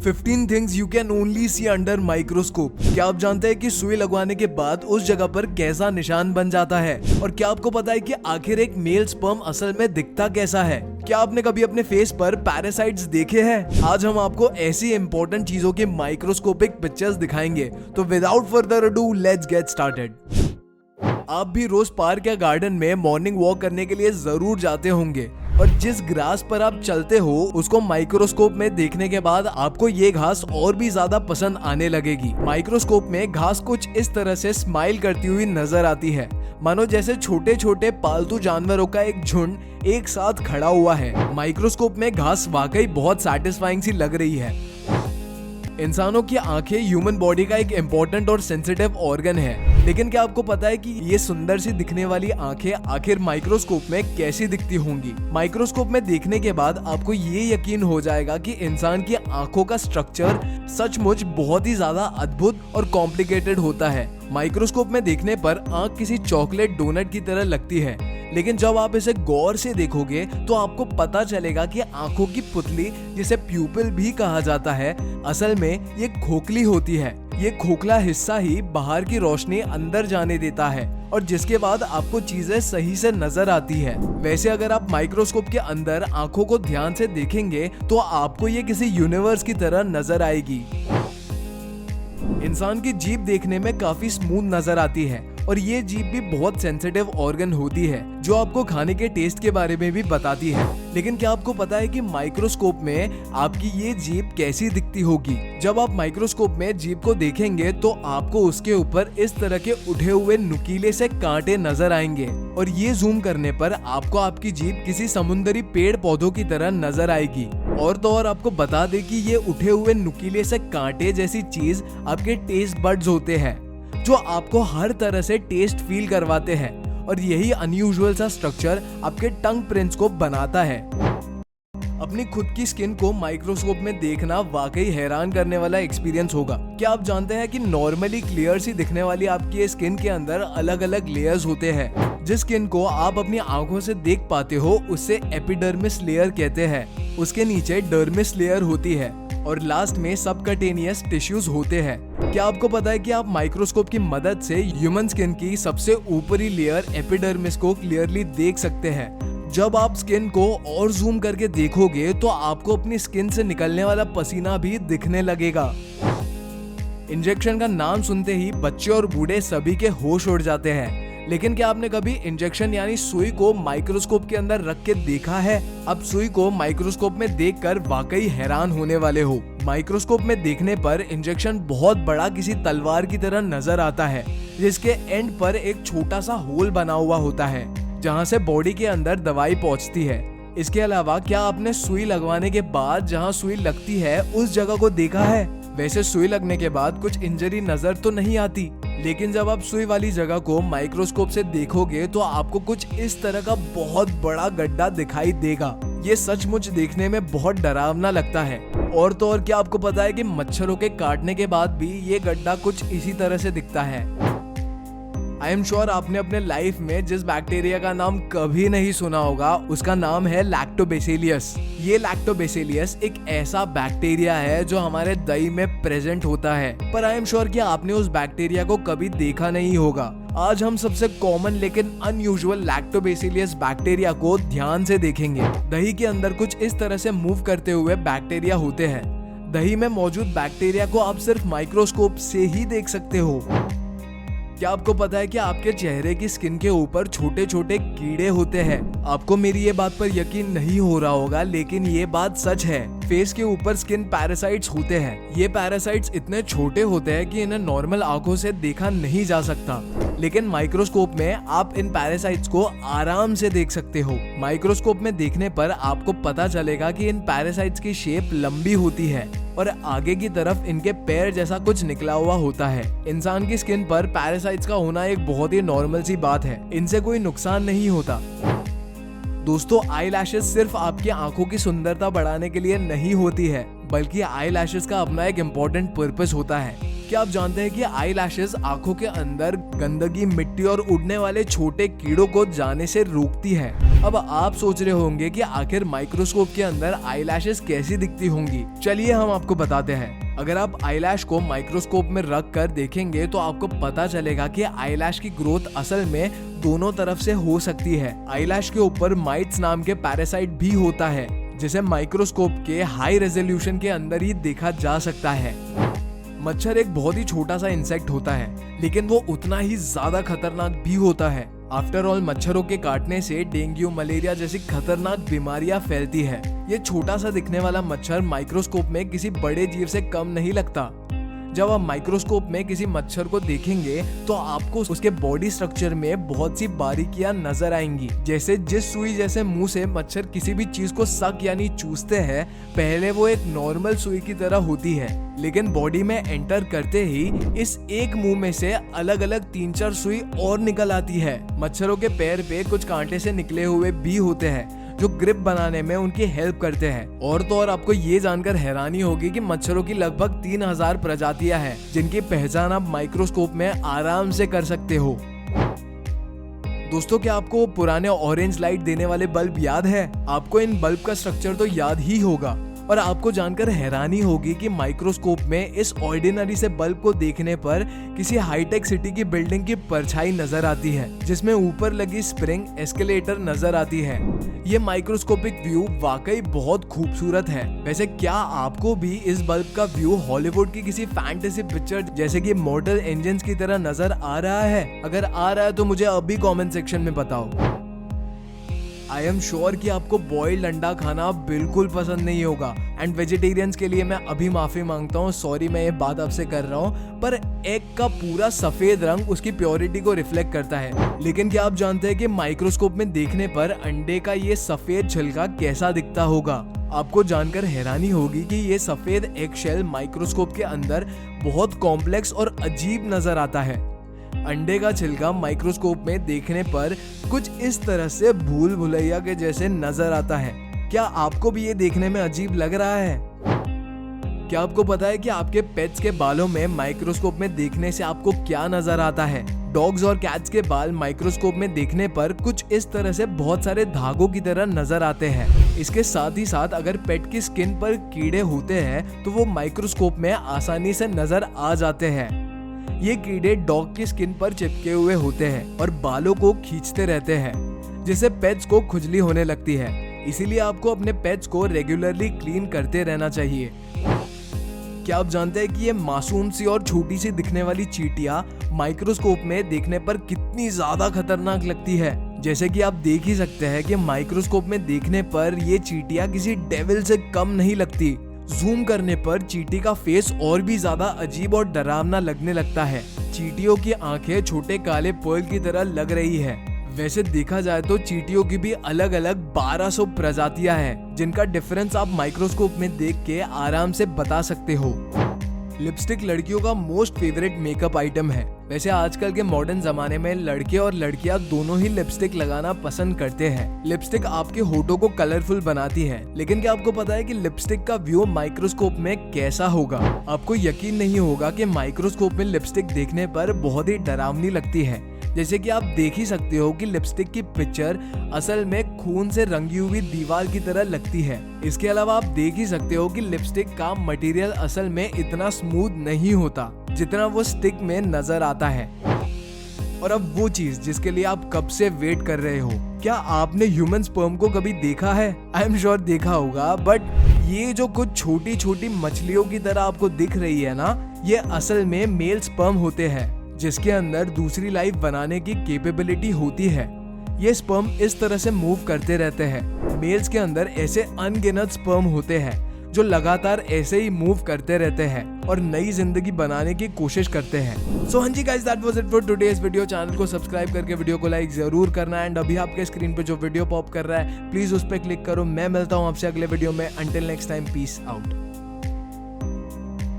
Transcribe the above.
15 things you can only see under microscope. क्या आप जानते हैं कि सुई लगवाने के बाद उस जगह पर कैसा निशान बन जाता है? और क्या आपको पता है कि आखिर एक मेल स्पर्म असल में दिखता कैसा है? क्या आपने कभी अपने फेस पर पैरासाइट्स देखे हैं? आज हम आपको ऐसी इंपॉर्टेंट चीजों की माइक्रोस्कोपिक पिक्चर्स दिखाएंगे। तो without further ado let's get started. आप भी रोज पार्क या गार्डन में मॉर्निंग वॉक करने के लिए जरूर जाते होंगे और जिस ग्रास पर आप चलते हो उसको माइक्रोस्कोप में देखने के बाद आपको ये घास और भी ज्यादा पसंद आने लगेगी। माइक्रोस्कोप में घास कुछ इस तरह से स्माइल करती हुई नजर आती है, मानो जैसे छोटे छोटे पालतू जानवरों का एक झुंड एक साथ खड़ा हुआ है। माइक्रोस्कोप में घास वाकई बहुत सैटिस्फाइंग सी लग रही है। इंसानों की आंखें ह्यूमन बॉडी का एक इम्पोर्टेंट और सेंसिटिव ऑर्गन है, लेकिन क्या आपको पता है कि ये सुंदर सी दिखने वाली आंखें आखिर माइक्रोस्कोप में कैसी दिखती होंगी? माइक्रोस्कोप में देखने के बाद आपको ये यकीन हो जाएगा कि इंसान की आंखों का स्ट्रक्चर सचमुच बहुत ही ज्यादा अद्भुत और कॉम्प्लिकेटेड होता है। माइक्रोस्कोप में देखने पर आंख किसी चॉकलेट डोनट की तरह लगती है, लेकिन जब आप इसे गौर से देखोगे तो आपको पता चलेगा कि आंखों की पुतली, जिसे प्यूपिल भी कहा जाता है, असल में ये खोखली होती है। ये खोखला हिस्सा ही बाहर की रोशनी अंदर जाने देता है और जिसके बाद आपको चीजें सही से नजर आती है। वैसे अगर आप माइक्रोस्कोप के अंदर आंखों को ध्यान से देखेंगे तो आपको ये किसी यूनिवर्स की तरह नजर आएगी। इंसान की जीभ देखने में काफी स्मूथ नजर आती है और ये जीभ भी बहुत सेंसिटिव ऑर्गन होती है जो आपको खाने के टेस्ट के बारे में भी बताती है। लेकिन क्या आपको पता है कि माइक्रोस्कोप में आपकी ये जीभ कैसी दिखती होगी? जब आप माइक्रोस्कोप में जीभ को देखेंगे तो आपको उसके ऊपर इस तरह के उठे हुए नुकीले से कांटे नजर आएंगे और ये जूम करने पर आपको आपकी जीभ किसी समुद्री पेड़ पौधों की तरह नजर आएगी। और तो और आपको बता दे कि ये उठे हुए नुकीले से कांटे जैसी चीज आपके टेस्ट बड्स होते हैं जो आपको हर तरह से टेस्ट फील करवाते हैं और यही अनयूजुअल सा स्ट्रक्चर आपके टंग प्रिंट्स को बनाता है। अपनी खुद की स्किन को माइक्रोस्कोप में देखना वाकई हैरान करने वाला एक्सपीरियंस होगा। क्या आप जानते हैं कि नॉर्मली क्लियर सी दिखने वाली आपकी स्किन के अंदर अलग अलग लेयर्स होते हैं। जिस स्किन को आप अपनी आंखों से देख पाते हो उसे एपिडर्मिस लेयर कहते हैं। उसके नीचे डर्मिस लेयर होती है और लास्ट में सबकटेनियस टिश्यूज होते हैं। क्या आपको पता है कि आप माइक्रोस्कोप की मदद से ह्यूमन स्किन की सबसे ऊपरी लेयर एपिडर्मिस को क्लियरली देख सकते हैं? जब आप स्किन को और जूम करके देखोगे तो आपको अपनी स्किन से निकलने वाला पसीना भी दिखने लगेगा। इंजेक्शन का नाम सुनते ही बच्चे और बूढ़े सभी के होश उड़ जाते हैं, लेकिन क्या आपने कभी इंजेक्शन यानी सुई को माइक्रोस्कोप के अंदर रख के देखा है? अब सुई को माइक्रोस्कोप में देखकर वाकई हैरान होने वाले हो। माइक्रोस्कोप में देखने पर इंजेक्शन बहुत बड़ा किसी तलवार की तरह नजर आता है, जिसके एंड पर एक छोटा सा होल बना हुआ होता है जहां से बॉडी के अंदर दवाई पहुंचती है। इसके अलावा क्या आपने सुई लगवाने के बाद जहां सुई लगती है उस जगह को देखा है? वैसे सुई लगने के बाद कुछ इंजरी नजर तो नहीं आती, लेकिन जब आप सुई वाली जगह को माइक्रोस्कोप से देखोगे तो आपको कुछ इस तरह का बहुत बड़ा गड्ढा दिखाई देगा। ये सचमुच देखने में बहुत डरावना लगता है। और तो और क्या आपको पता है कि मच्छरों के काटने के बाद भी ये गड्ढा कुछ इसी तरह से दिखता है। आई एम श्योर आपने अपने लाइफ में जिस बैक्टीरिया का नाम कभी नहीं सुना होगा उसका नाम है लैक्टोबैसिलियस। ये लैक्टोबैसिलियस एक ऐसा बैक्टीरिया है जो हमारे दही में प्रेजेंट होता है, पर आई एम श्योर कि आपने उस बैक्टीरिया को कभी देखा नहीं होगा। आज हम सबसे कॉमन लेकिन अनयूजुअल लैक्टोबैसिलियस बैक्टीरिया को ध्यान से देखेंगे। दही के अंदर कुछ इस तरह से मूव करते हुए बैक्टीरिया होते हैं। दही में मौजूद बैक्टीरिया को आप सिर्फ माइक्रोस्कोप से ही देख सकते हो। क्या आपको पता है कि आपके चेहरे की स्किन के ऊपर छोटे छोटे कीड़े होते हैं? आपको मेरी ये बात पर यकीन नहीं हो रहा होगा, लेकिन ये बात सच है। फेस के ऊपर स्किन पैरासाइट्स होते हैं। ये पैरासाइट्स इतने छोटे होते हैं कि इन्हें नॉर्मल आंखों से देखा नहीं जा सकता, लेकिन माइक्रोस्कोप में आप इन पैरासाइट्स को आराम से देख सकते हो। माइक्रोस्कोप में देखने पर आपको पता चलेगा कि इन पैरासाइट्स की शेप लंबी होती है और आगे की तरफ इनके पैर जैसा कुछ निकला हुआ होता है। इंसान की स्किन पर पैरासाइट्स का होना एक बहुत ही नॉर्मल सी बात है। इनसे कोई नुकसान नहीं होता। दोस्तों, आई लैशेस सिर्फ आपकी आंखों की सुंदरता बढ़ाने के लिए नहीं होती है, बल्कि आई लैशेस का अपना एक इम्पोर्टेंट पर्पस होता है। क्या आप जानते हैं कि आई लैशेस आंखों के अंदर गंदगी, मिट्टी और उड़ने वाले छोटे कीड़ों को जाने से रोकती है। अब आप सोच रहे होंगे कि आखिर माइक्रोस्कोप के अंदर आई लैशेस कैसी दिखती होंगी। चलिए हम आपको बताते हैं। अगर आप आईलैश को माइक्रोस्कोप में रख कर देखेंगे तो आपको पता चलेगा कि आईलैश की ग्रोथ असल में दोनों तरफ से हो सकती है। आईलैश के ऊपर माइट्स नाम के पैरासाइट भी होता है, जिसे माइक्रोस्कोप के हाई रेजोल्यूशन के अंदर ही देखा जा सकता है। मच्छर एक बहुत ही छोटा सा इंसेक्ट होता है, लेकिन वो उतना ही ज्यादा खतरनाक भी होता है। आफ्टर ऑल, मच्छरों के काटने से डेंगू, मलेरिया जैसी खतरनाक बीमारियां फैलती है। ये छोटा सा दिखने वाला मच्छर माइक्रोस्कोप में किसी बड़े जीव से कम नहीं लगता। जब आप माइक्रोस्कोप में किसी मच्छर को देखेंगे तो आपको उसके बॉडी स्ट्रक्चर में बहुत सी बारीकियां नजर आएंगी। जैसे जिस सुई जैसे मुंह से मच्छर किसी भी चीज को सक यानी चूसते हैं, पहले वो एक नॉर्मल सुई की तरह होती है, लेकिन बॉडी में एंटर करते ही इस एक मुंह में से अलग अलग 3-4 सुई और निकल आती है। मच्छरों के पैर पे कुछ कांटे से निकले हुए भी होते हैं जो ग्रिप बनाने में उनकी हेल्प करते हैं। और तो और आपको ये जानकर हैरानी होगी कि मच्छरों की लगभग 3000 प्रजातियां हैं, जिनकी पहचान आप माइक्रोस्कोप में आराम से कर सकते हो। दोस्तों, क्या आपको पुराने ऑरेंज लाइट देने वाले बल्ब याद है? आपको इन बल्ब का स्ट्रक्चर तो याद ही होगा, और आपको जानकर हैरानी होगी कि माइक्रोस्कोप में इस ऑर्डिनरी से बल्ब को देखने पर किसी हाईटेक सिटी की बिल्डिंग की परछाई नजर आती है, जिसमें ऊपर लगी स्प्रिंग एस्केलेटर नजर आती है। ये माइक्रोस्कोपिक व्यू वाकई बहुत खूबसूरत है। वैसे क्या आपको भी इस बल्ब का व्यू हॉलीवुड की किसी फैंटेसी पिक्चर जैसे कि मॉर्टल एंजिन्स की तरह नजर आ रहा है? अगर आ रहा है तो मुझे अभी कमेंट सेक्शन में बताओ। आई एम श्योर कि आपको बॉइल्ड अंडा खाना बिल्कुल पसंद नहीं होगा, एंड वेजिटेरियंस के लिए मैं अभी माफी मांगता हूँ। सॉरी, मैं ये बात आपसे कर रहा हूँ, पर एग का पूरा सफेद रंग उसकी प्योरिटी को रिफ्लेक्ट करता है। लेकिन क्या आप जानते हैं कि माइक्रोस्कोप में देखने पर अंडे का ये सफेद छिलका कैसा दिखता होगा? आपको जानकर हैरानी होगी कि ये सफेद एग शेल माइक्रोस्कोप के अंदर बहुत कॉम्प्लेक्स और अजीब नजर आता है। अंडे का छिलका माइक्रोस्कोप में देखने पर कुछ इस तरह से भूल भुलैया के जैसे नजर आता है। क्या आपको भी ये देखने में अजीब लग रहा है? क्या आपको पता है कि आपके पेट्स के बालों में माइक्रोस्कोप में देखने से आपको क्या नजर आता है? डॉग्स और कैट्स के बाल माइक्रोस्कोप में देखने पर कुछ इस तरह से बहुत सारे धागों की तरह नजर आते हैं। इसके साथ ही साथ अगर पेट की स्किन पर कीड़े होते हैं तो वो माइक्रोस्कोप में आसानी से नजर आ जाते हैं। ये कीड़े डॉग की स्किन पर चिपके हुए होते हैं और बालों को खींचते रहते हैं, जिससे पेट्स को खुजली होने लगती है। इसीलिए आपको अपने पेट्स को रेगुलरली क्लीन करते रहना चाहिए। क्या आप जानते हैं कि ये मासूम सी और छोटी सी दिखने वाली चींटियां माइक्रोस्कोप में देखने पर कितनी ज्यादा खतरनाक लगती है? जैसे कि आप देख ही सकते हैं कि माइक्रोस्कोप में देखने पर ये चींटियां किसी डेविल से कम नहीं लगती। जूम करने पर चींटी का फेस और भी ज्यादा अजीब और डरावना लगने लगता है। चींटियों की आंखें छोटे काले पर्ल की तरह लग रही है। वैसे देखा जाए तो चींटियों की भी अलग अलग 1200 प्रजातियां हैं, जिनका डिफरेंस आप माइक्रोस्कोप में देख के आराम से बता सकते हो। लिपस्टिक लड़कियों का मोस्ट फेवरेट मेकअप आइटम है। वैसे आजकल के मॉडर्न जमाने में लड़के और लड़कियां दोनों ही लिपस्टिक लगाना पसंद करते हैं। लिपस्टिक आपके होठों को कलरफुल बनाती है, लेकिन क्या आपको पता है कि लिपस्टिक का व्यू माइक्रोस्कोप में कैसा होगा? आपको यकीन नहीं होगा कि माइक्रोस्कोप में लिपस्टिक देखने पर बहुत ही डरावनी लगती है। जैसे कि आप देख ही सकते हो कि लिपस्टिक की पिक्चर असल में खून से रंगी हुई दीवार की तरह लगती है। इसके अलावा आप देख ही सकते हो कि लिपस्टिक का मटेरियल असल में इतना स्मूथ नहीं होता जितना वो स्टिक में नजर आता है। और अब वो चीज जिसके लिए आप कब से वेट कर रहे हो, क्या आपने ह्यूमन स्पर्म को कभी देखा है? आई एम श्योर देखा होगा, बट ये जो कुछ छोटी छोटी मछलियों की तरह आपको दिख रही है ना, ये असल में मेल स्पर्म होते हैं, जिसके अंदर दूसरी लाइफ बनाने की कैपेबिलिटी होती है। ये स्पर्म इस तरह से मूव करते रहते हैं। मेल्स के अंदर ऐसे अनगिनत स्पर्म होते हैं जो लगातार ऐसे ही मूव करते रहते हैं और नई जिंदगी बनाने की कोशिश करते हैं। सो हाँ जी guys, that was it for today's video. Channel को सब्सक्राइब करके वीडियो को लाइक जरूर करना, एंड अभी आपके स्क्रीन पे जो वीडियो पॉप कर रहा है प्लीज उस पर क्लिक करो। मैं मिलता हूँ आपसे अगले वीडियो में। Until next time, peace out.